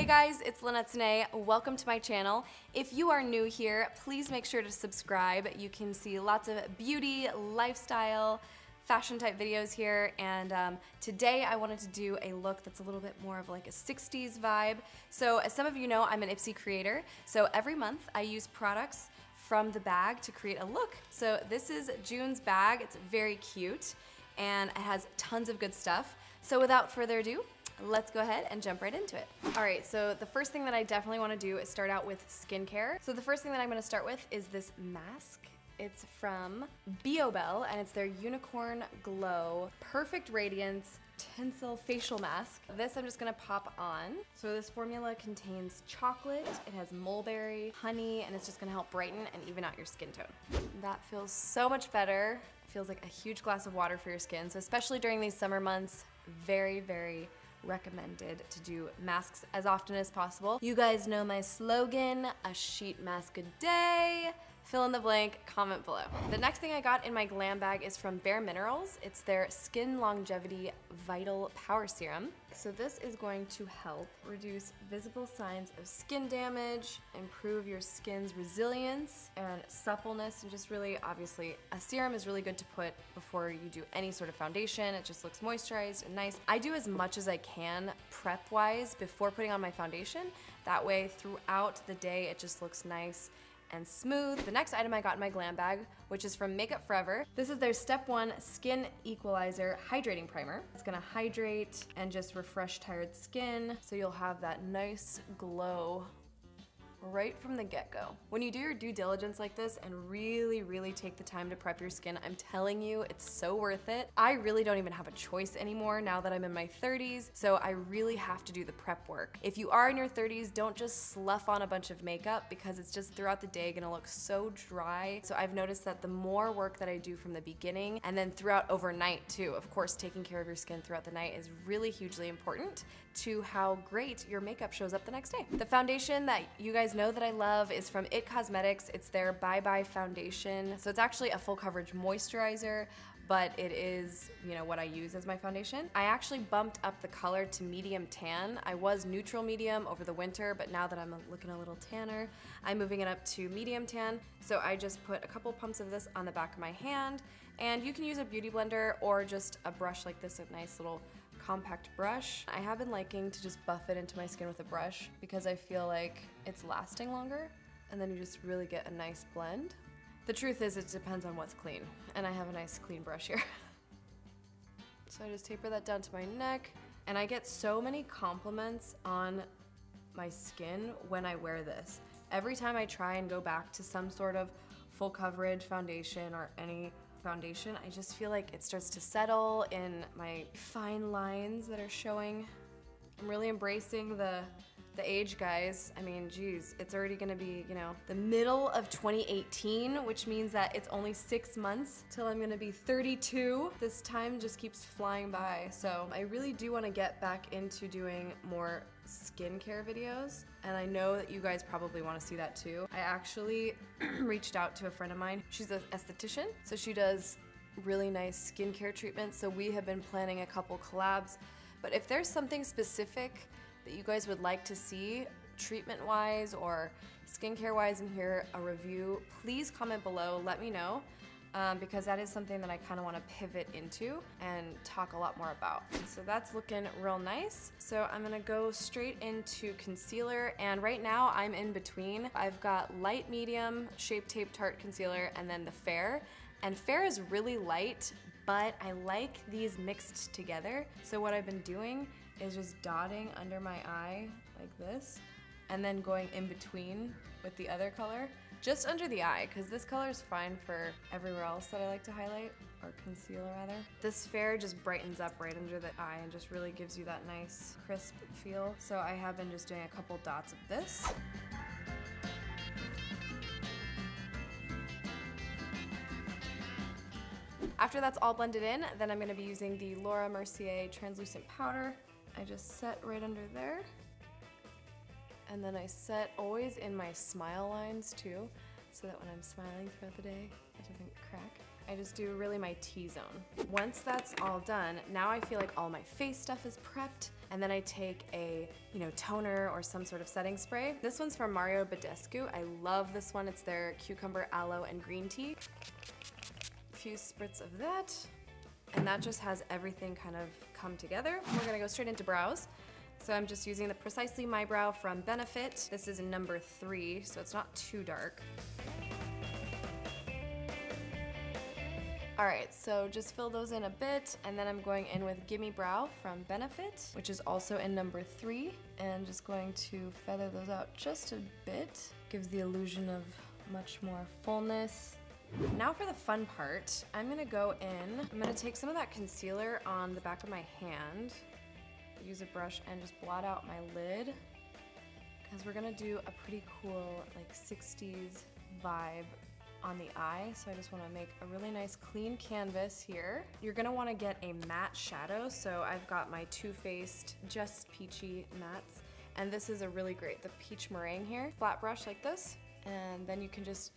Hey guys, it's Lynette. Welcome to my channel. If you are new here, please make sure to subscribe. You can see lots of beauty, lifestyle, fashion type videos here, and today I wanted to do a look that's a little bit more of like a 60s vibe. So as some of you know, I'm an Ipsy creator, so every month I use products from the bag to create a look. So this is June's bag. It's very cute and it has tons of good stuff. So without further ado, let's go ahead and jump right into it. All right, so the first thing that I definitely want to do is start out with skincare. So the first thing that I'm going to start with is this mask. It's from MAYBELLINE and it's their Unicorn Glow Perfect Radiance Tinsel Facial Mask. This I'm just gonna pop on. So this formula contains chocolate, it has mulberry, honey, and it's just gonna help brighten and even out your skin tone. That feels so much better. It feels like a huge glass of water for your skin. So especially during these summer months, very, very recommended to do masks as often as possible. You guys know my slogan, a sheet mask a day. Fill in the blank, comment below. The next thing I got in my glam bag is from Bare Minerals. It's their Skin Longevity Vital Power Serum. So this is going to help reduce visible signs of skin damage, improve your skin's resilience and suppleness, and just really, obviously, a serum is really good to put before you do any sort of foundation. It just looks moisturized and nice. I do as much as I can prep-wise before putting on my foundation. That way, throughout the day, it just looks nice and smooth. The next item I got in my glam bag, which is from Makeup Forever. This is their Step 1 Skin Equalizer Hydrating Primer. It's gonna hydrate and just refresh tired skin, so you'll have that nice glow right from the get-go. When you do your due diligence like this and really, really take the time to prep your skin, I'm telling you, it's so worth it. I really don't even have a choice anymore now that I'm in my 30s, so I really have to do the prep work. If you are in your 30s, don't just slough on a bunch of makeup because it's just throughout the day gonna look so dry. So I've noticed that the more work that I do from the beginning and then throughout overnight too, of course, taking care of your skin throughout the night is really hugely important to how great your makeup shows up the next day. The foundation that you guys know that I love is from IT Cosmetics. It's their Bye Bye Foundation. So it's actually a full coverage moisturizer, but it is, you know, what I use as my foundation. I actually bumped up the color to medium tan. I was neutral medium over the winter, but now that I'm looking a little tanner, I'm moving it up to medium tan. So I just put a couple pumps of this on the back of my hand, and you can use a beauty blender or just a brush like this, a nice little compact brush. I have been liking to just buff it into my skin with a brush because I feel like it's lasting longer, and then you just really get a nice blend. The truth is, it depends on what's clean, and I have a nice clean brush here. So I just taper that down to my neck, and I get so many compliments on my skin when I wear this. Every time I try and go back to some sort of full coverage foundation or any foundation, I just feel like it starts to settle in my fine lines that are showing. I'm really embracing the age, guys. I mean, geez, it's already gonna be, you know, the middle of 2018, which means that it's only 6 months till I'm gonna be 32. This time just keeps flying by. So I really do wanna get back into doing more skincare videos, and I know that you guys probably wanna see that too. I actually reached out to a friend of mine. She's an esthetician, so she does really nice skincare treatments, so we have been planning a couple collabs. But if there's something specific that you guys would like to see treatment-wise or skincare-wise and hear a review, please comment below, let me know, because that is something that I kind of want to pivot into and talk a lot more about. So that's looking real nice. So I'm gonna go straight into concealer, and right now I'm in between. I've got light, medium, Shape Tape Tarte concealer, and then the Fair. And Fair is really light, but I like these mixed together. So what I've been doing is just dotting under my eye like this, and then going in between with the other color, just under the eye, because this color is fine for everywhere else that I like to highlight, or conceal rather. This Fair just brightens up right under the eye and just really gives you that nice crisp feel. So I have been just doing a couple dots of this. After that's all blended in, then I'm gonna be using the Laura Mercier translucent powder. I just set right under there. And then I set always in my smile lines too, so that when I'm smiling throughout the day, it doesn't crack. I just do really my T-zone. Once that's all done, now I feel like all my face stuff is prepped, and then I take a, toner or some sort of setting spray. This one's from Mario Badescu. I love this one. It's their cucumber, aloe, and green tea. A few spritz of that, and that just has everything kind of come together. We're gonna go straight into brows. So I'm just using the Precisely My Brow from Benefit. This is in number 3, so it's not too dark. All right, so just fill those in a bit, and then I'm going in with Gimme Brow from Benefit, which is also in number 3, and just going to feather those out just a bit. Gives the illusion of much more fullness. Now for the fun part, I'm gonna go in, I'm gonna take some of that concealer on the back of my hand, use a brush and just blot out my lid, because we're gonna do a pretty cool like 60s vibe on the eye. So I just wanna make a really nice clean canvas here. You're gonna wanna get a matte shadow. So I've got my Too Faced Just Peachy mattes, and this is a really great, the peach meringue here. Flat brush like this, and then you can just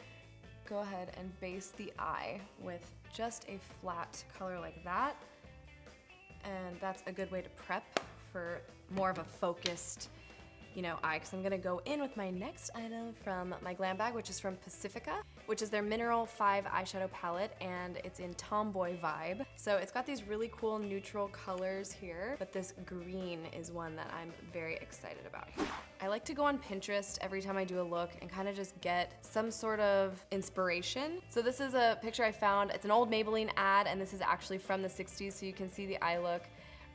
go ahead and base the eye with just a flat color like that. And that's a good way to prep for more of a focused, eye, because I'm gonna go in with my next item from my glam bag, which is from Pacifica, which is their Mineral 5 eyeshadow palette, and it's in Tomboy vibe. So it's got these really cool neutral colors here, but this green is one that I'm very excited about here. I like to go on Pinterest every time I do a look and kind of just get some sort of inspiration. So this is a picture I found. It's an old Maybelline ad, and this is actually from the 60s, so you can see the eye look.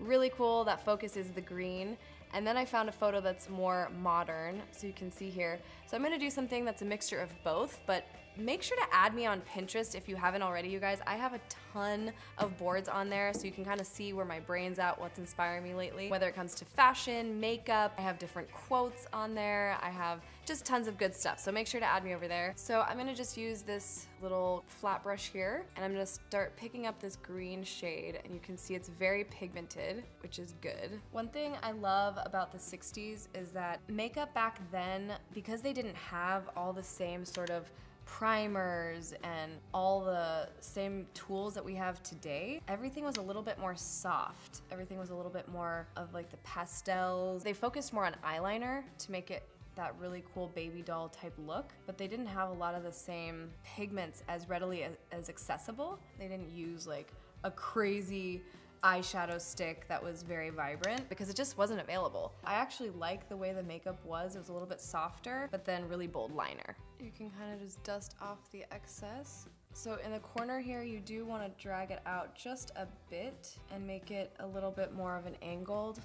Really cool. That focus is the green. And then I found a photo that's more modern, so you can see here. So I'm gonna do something that's a mixture of both, but make sure to add me on Pinterest if you haven't already, you guys. I have a ton of boards on there, so you can kind of see where my brain's at, what's inspiring me lately. Whether it comes to fashion, makeup, I have different quotes on there. I have just tons of good stuff, so make sure to add me over there. So I'm gonna just use this little flat brush here, and I'm gonna start picking up this green shade, and you can see it's very pigmented, which is good. One thing I love about the 60s is that makeup back then, because they didn't have all the same sort of primers and all the same tools that we have today, everything was a little bit more soft. Everything was a little bit more of like the pastels. They focused more on eyeliner to make it that really cool baby doll type look, but they didn't have a lot of the same pigments as readily as accessible. They didn't use like a crazy eyeshadow stick that was very vibrant because it just wasn't available. I actually like the way the makeup was. It was a little bit softer, but then really bold liner. You can kind of just dust off the excess. So in the corner here, you do want to drag it out just a bit and make it a little bit more of an angled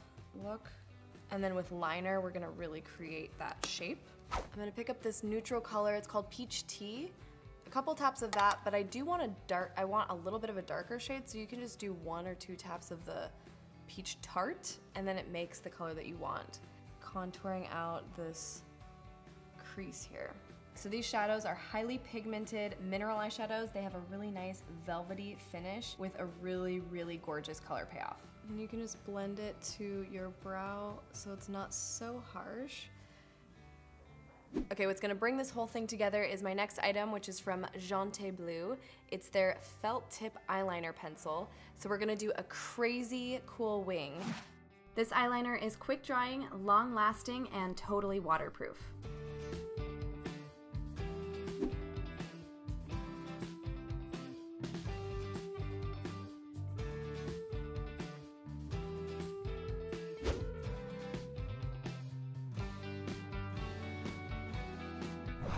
look. And then with liner, we're gonna really create that shape. I'm gonna pick up this neutral color. It's called Peach Tea. A couple taps of that, but I do want I want a little bit of a darker shade, so you can just do 1 or 2 taps of the Peach Tart, and then it makes the color that you want. Contouring out this crease here. So these shadows are highly pigmented mineral eyeshadows. They have a really nice velvety finish with a really, really gorgeous color payoff. And you can just blend it to your brow so it's not so harsh. Okay, what's gonna bring this whole thing together is my next item, which is from Jante Bleu. It's their felt tip eyeliner pencil. So we're gonna do a crazy cool wing. This eyeliner is quick drying, long lasting, and totally waterproof.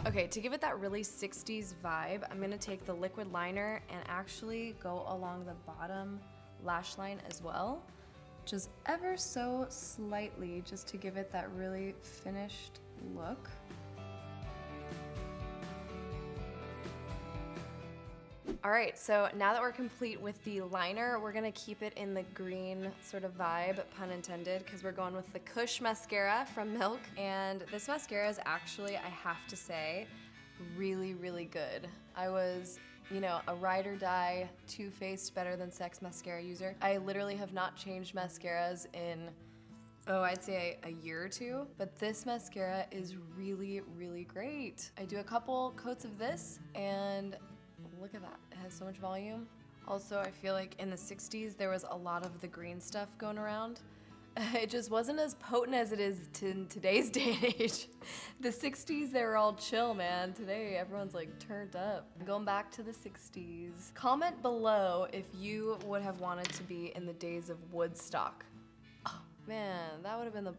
Okay, to give it that really 60s vibe, I'm gonna take the liquid liner and actually go along the bottom lash line as well, just ever so slightly, just to give it that really finished look. All right, so now that we're complete with the liner, we're gonna keep it in the green sort of vibe, pun intended, because we're going with the Kush mascara from Milk. And this mascara is actually, I have to say, really, really good. I was, a ride or die, Too Faced better than sex mascara user. I literally have not changed mascaras in, I'd say a year or 2, but this mascara is really, really great. I do a couple coats of this, and look at that, it has so much volume. Also, I feel like in the 60s there was a lot of the green stuff going around. It just wasn't as potent as it is in today's day and age. The 60s, they were all chill, man. Today, everyone's like turned up. Going back to the 60s. Comment below if you would have wanted to be in the days of Woodstock. Oh, man, that would have been the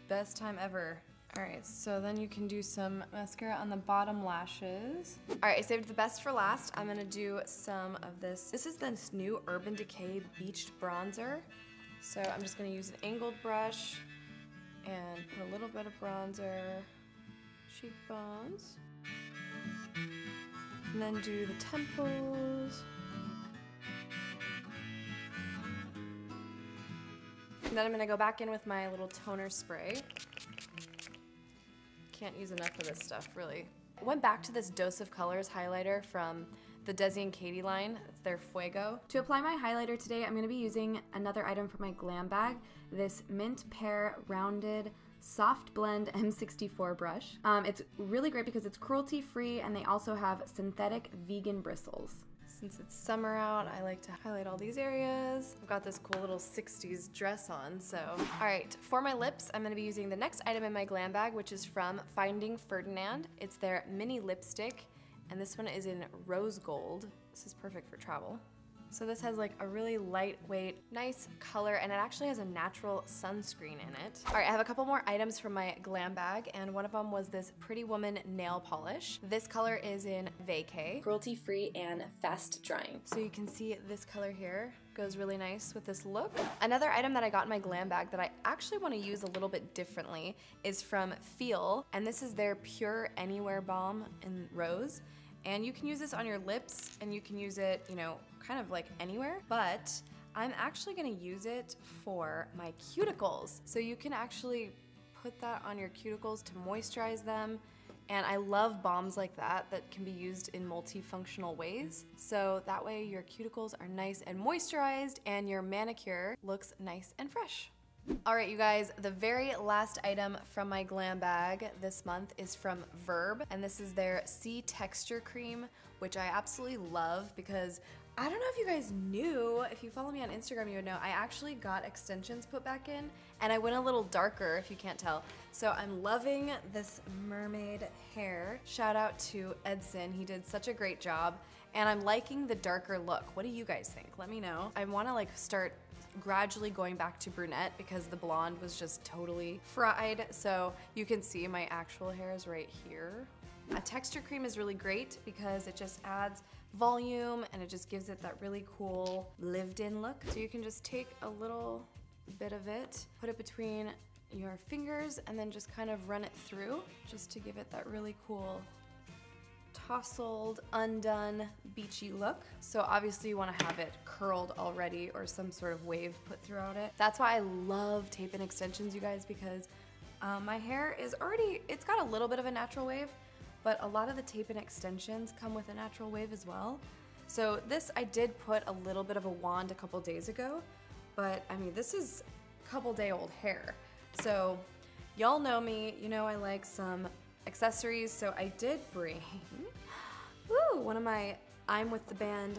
best time ever. All right, so then you can do some mascara on the bottom lashes. All right, I saved the best for last. I'm gonna do some of this. This is this new Urban Decay Beached Bronzer. So I'm just gonna use an angled brush and put a little bit of bronzer, cheekbones, and then do the temples. And then I'm gonna go back in with my little toner spray. Can't use enough of this stuff, really. I went back to this Dose of Colors highlighter from the Desi and Katie line. It's their Fuego. To apply my highlighter today, I'm gonna be using another item from my glam bag, this Mint Pear Rounded Soft Blend M64 brush. It's really great because it's cruelty-free and they also have synthetic vegan bristles. Since it's summer out, I like to highlight all these areas. I've got this cool little 60s dress on, so. All right, for my lips, I'm gonna be using the next item in my glam bag, which is from Finding Ferdinand. It's their mini lipstick, and this one is in rose gold. This is perfect for travel. So this has like a really lightweight, nice color, and it actually has a natural sunscreen in it. All right, I have a couple more items from my glam bag, and one of them was this Pretty Woman nail polish. This color is in Vacay, cruelty-free and fast drying. So you can see this color here goes really nice with this look. Another item that I got in my glam bag that I actually want to use a little bit differently is from Feel, and this is their Pure Anywhere Balm in Rose. And you can use this on your lips, and you can use it, you know, kind of like anywhere, but I'm actually gonna use it for my cuticles. So you can actually put that on your cuticles to moisturize them. And I love balms like that that can be used in multifunctional ways. So that way your cuticles are nice and moisturized and your manicure looks nice and fresh. All right, you guys, the very last item from my glam bag this month is from Verb, and this is their Sea Texture Cream, which I absolutely love because I don't know if you guys knew, if you follow me on Instagram, you would know I actually got extensions put back in, and I went a little darker, if you can't tell. So I'm loving this mermaid hair. Shout out to Edson, he did such a great job, and I'm liking the darker look. What do you guys think? Let me know. I wanna like start gradually going back to brunette because the blonde was just totally fried. So you can see my actual hair is right here. A texture cream is really great because it just adds volume and it just gives it that really cool lived-in look. So you can just take a little bit of it, put it between your fingers, and then just kind of run it through just to give it that really cool tousled, undone, beachy look. So obviously you want to have it curled already or some sort of wave put throughout it. That's why I love tape-in extensions, you guys, because my hair is already, it's got a little bit of a natural wave, but a lot of the tape-in extensions come with a natural wave as well. So this, I did put a little bit of a wand a couple days ago, but I mean, this is a couple day old hair. So y'all know me, you know I like some accessories, so I did bring one of my I'm with the band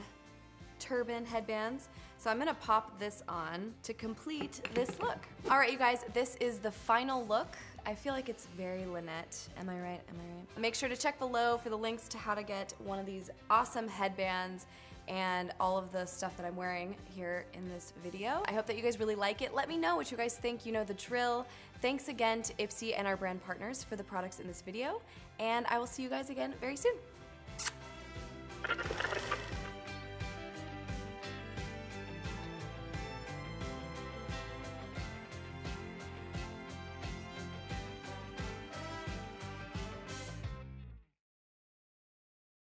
turban headbands. So I'm gonna pop this on to complete this look. All right, you guys, this is the final look. I feel like it's very Lynette. Am I right? Am I right? Make sure to check below for the links to how to get one of these awesome headbands and all of the stuff that I'm wearing here in this video. I hope that you guys really like it. Let me know what you guys think. You know the drill. Thanks again to Ipsy and our brand partners for the products in this video, and I will see you guys again very soon.